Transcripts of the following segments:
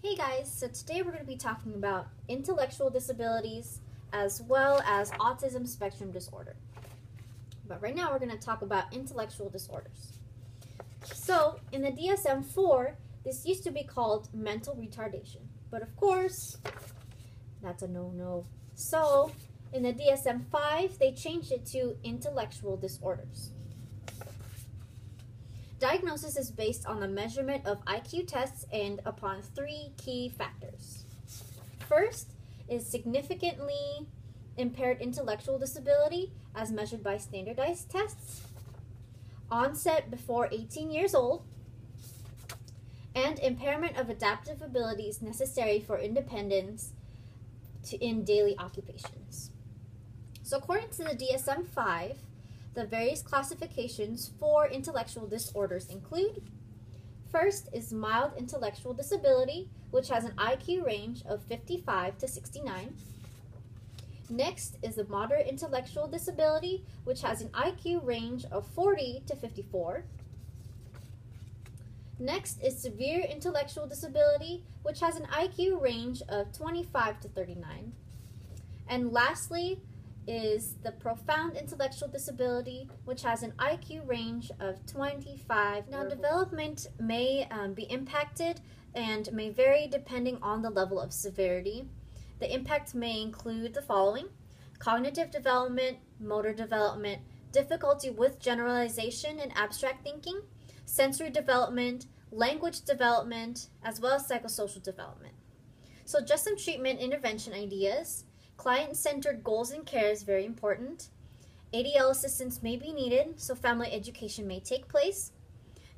Hey guys, so today we're going to be talking about intellectual disabilities as well as autism spectrum disorder. But right now we're going to talk about intellectual disorders. So in the DSM-4, this used to be called mental retardation. But of course, that's a no-no. So in the DSM-5, they changed it to intellectual disorders. Diagnosis is based on the measurement of IQ tests and upon three key factors. First is significantly impaired intellectual disability as measured by standardized tests, onset before 18 years old, and impairment of adaptive abilities necessary for independence in daily occupations. So according to the DSM-5, the various classifications for intellectual disorders include: first is mild intellectual disability, which has an IQ range of 55 to 69. Next is the moderate intellectual disability, which has an IQ range of 40 to 54. Next is severe intellectual disability, which has an IQ range of 25 to 39. And lastly is the profound intellectual disability, which has an IQ range of 25. Now, development may be impacted and may vary depending on the level of severity. The impact may include the following: cognitive development, motor development, difficulty with generalization and abstract thinking, sensory development, language development, as well as psychosocial development. So just some treatment intervention ideas. Client-centered goals and care is very important. ADL assistance may be needed, so family education may take place.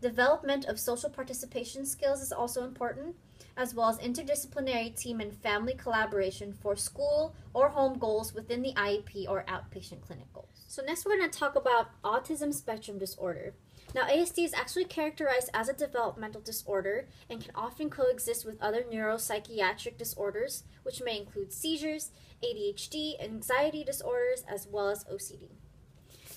Development of social participation skills is also important, as well as interdisciplinary team and family collaboration for school or home goals within the IEP or outpatient clinic goals. So next we're going to talk about autism spectrum disorder. Now, ASD is actually characterized as a developmental disorder and can often coexist with other neuropsychiatric disorders, which may include seizures, ADHD, anxiety disorders, as well as OCD.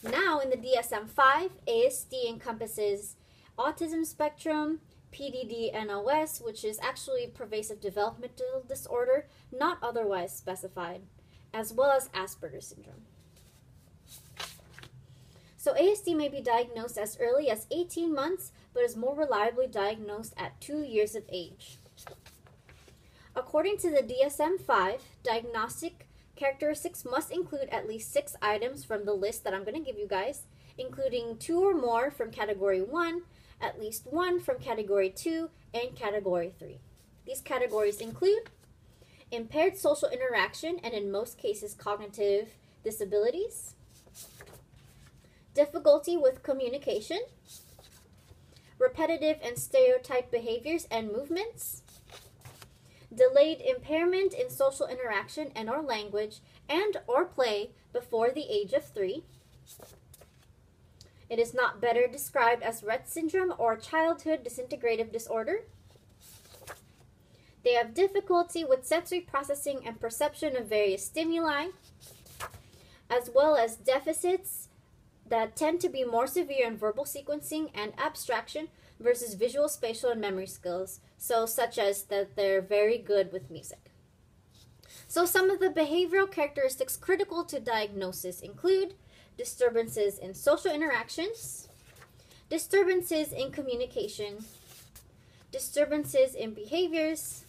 Now, in the DSM-5, ASD encompasses autism spectrum, PDD-NOS, which is actually pervasive developmental disorder, not otherwise specified, as well as Asperger's syndrome. So ASD may be diagnosed as early as 18 months, but is more reliably diagnosed at 2 years of age. According to the DSM-5, diagnostic characteristics must include at least 6 items from the list that I'm going to give you guys, including 2 or more from Category 1, at least 1 from Category 2, and Category 3. These categories include impaired social interaction and in most cases cognitive disabilities, difficulty with communication, repetitive and stereotyped behaviors and movements, delayed impairment in social interaction and or language and or play before the age of 3. It is not better described as Rett syndrome or childhood disintegrative disorder. They have difficulty with sensory processing and perception of various stimuli, as well as deficits that tend to be more severe in verbal sequencing and abstraction versus visual, spatial, and memory skills, so such as that they're very good with music. So some of the behavioral characteristics critical to diagnosis include disturbances in social interactions, disturbances in communication, disturbances in behaviors,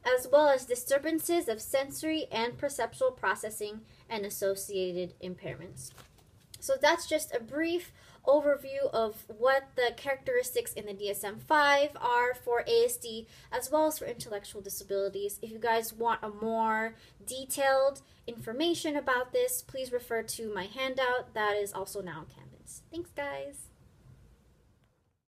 as well as disturbances of sensory and perceptual processing and associated impairments. So that's just a brief overview of what the characteristics in the DSM-5 are for ASD as well as for intellectual disabilities. If you guys want a more detailed information about this, please refer to my handout that is also now on Canvas. Thanks, guys.